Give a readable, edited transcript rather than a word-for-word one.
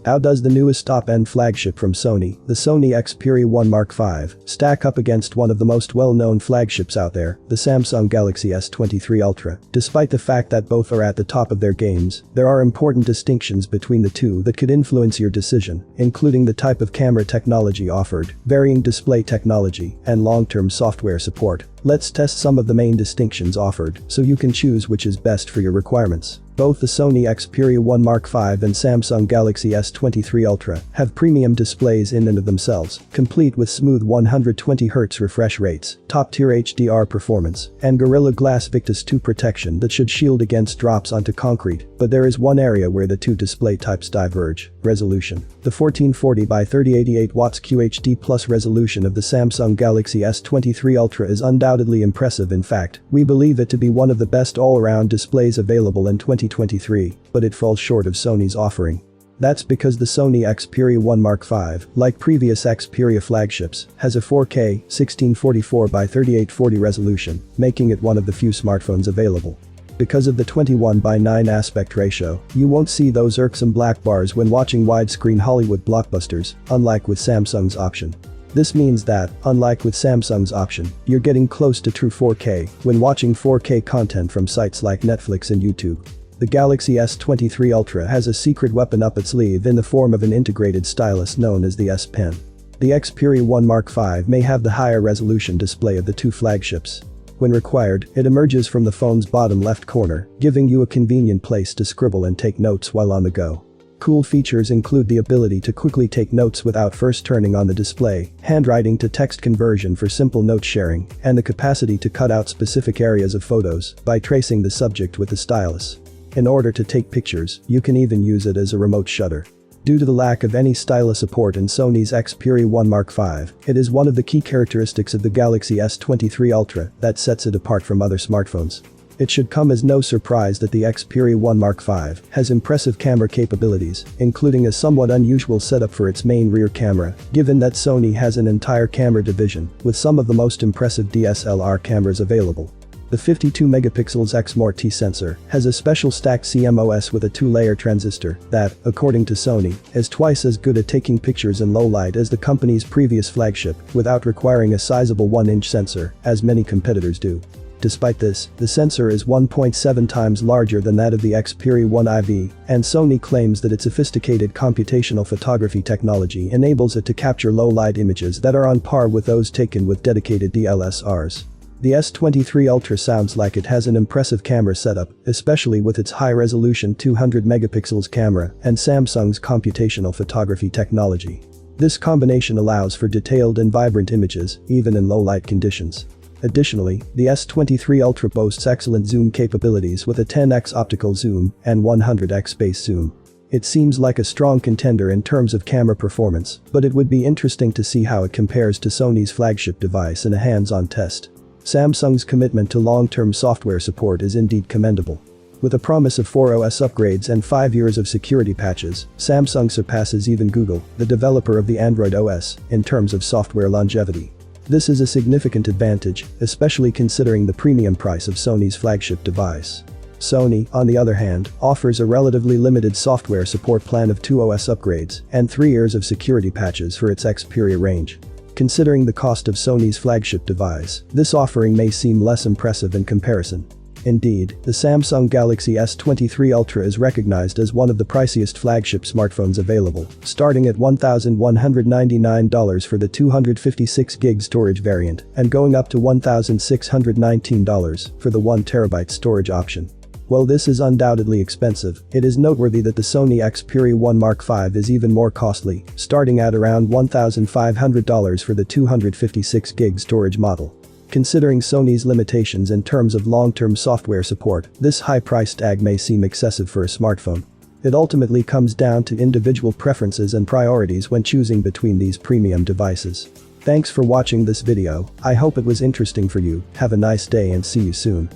How does the newest top-end flagship from Sony, the Sony Xperia 1 Mark V, stack up against one of the most well-known flagships out there, the Samsung Galaxy S23 Ultra? Despite the fact that both are at the top of their games, there are important distinctions between the two that could influence your decision, including the type of camera technology offered, varying display technology, and long-term software support. Let's test some of the main distinctions offered so you can choose which is best for your requirements. Both the Sony Xperia 1 Mark V and Samsung Galaxy S23 Ultra have premium displays in and of themselves, complete with smooth 120Hz refresh rates, top-tier HDR performance, and Gorilla Glass Victus 2 protection that should shield against drops onto concrete. But there is one area where the two display types diverge: resolution. The 1440 by 3088 watts QHD Plus resolution of the Samsung Galaxy S23 Ultra is undoubtedly impressive. In fact, we believe it to be one of the best all-around displays available in 2023, but it falls short of Sony's offering. That's because the Sony Xperia 1 Mark V, like previous Xperia flagships, has a 4K 1644 by 3840 resolution, making it one of the few smartphones available. Because of the 21:9 aspect ratio, you won't see those irksome black bars when watching widescreen Hollywood blockbusters, unlike with Samsung's option. This means that, unlike with Samsung's option, you're getting close to true 4K when watching 4K content from sites like Netflix and YouTube. The Galaxy S23 Ultra has a secret weapon up its sleeve in the form of an integrated stylus known as the S Pen. The Xperia 1 Mark V may have the higher resolution display of the two flagships. When required, it emerges from the phone's bottom left corner, giving you a convenient place to scribble and take notes while on the go. Cool features include the ability to quickly take notes without first turning on the display, handwriting to text conversion for simple note sharing, and the capacity to cut out specific areas of photos by tracing the subject with the stylus. In order to take pictures, you can even use it as a remote shutter. Due to the lack of any stylus support in Sony's Xperia 1 Mark V, it is one of the key characteristics of the Galaxy S23 Ultra that sets it apart from other smartphones. It should come as no surprise that the Xperia 1 Mark V has impressive camera capabilities, including a somewhat unusual setup for its main rear camera, given that Sony has an entire camera division with some of the most impressive DSLR cameras available. The 52-megapixels XMOR-T sensor has a special stacked CMOS with a 2-layer transistor that, according to Sony, is twice as good at taking pictures in low light as the company's previous flagship without requiring a sizable 1-inch sensor, as many competitors do. Despite this, the sensor is 1.7 times larger than that of the Xperia 1 IV, and Sony claims that its sophisticated computational photography technology enables it to capture low-light images that are on par with those taken with dedicated DSLRs. The S23 Ultra sounds like it has an impressive camera setup, especially with its high-resolution 200 megapixels camera and Samsung's computational photography technology. This combination allows for detailed and vibrant images, even in low-light conditions. Additionally, the S23 Ultra boasts excellent zoom capabilities with a 10x optical zoom and 100x base zoom. It seems like a strong contender in terms of camera performance, but it would be interesting to see how it compares to Sony's flagship device in a hands-on test. Samsung's commitment to long-term software support is indeed commendable. With a promise of 4 OS upgrades and 5 years of security patches, Samsung surpasses even Google, the developer of the Android OS, in terms of software longevity. This is a significant advantage, especially considering the premium price of Sony's flagship device. Sony, on the other hand, offers a relatively limited software support plan of 2 OS upgrades and 3 years of security patches for its Xperia range. Considering the cost of Sony's flagship device, this offering may seem less impressive in comparison. Indeed, the Samsung Galaxy S23 Ultra is recognized as one of the priciest flagship smartphones available, starting at $1,199 for the 256GB storage variant and going up to $1,619 for the 1TB storage option. While this is undoubtedly expensive, it is noteworthy that the Sony Xperia 1 Mark V is even more costly, starting at around $1,500 for the 256GB storage model. Considering Sony's limitations in terms of long-term software support, this high price tag may seem excessive for a smartphone. It ultimately comes down to individual preferences and priorities when choosing between these premium devices. Thanks for watching this video. I hope it was interesting for you. Have a nice day and see you soon.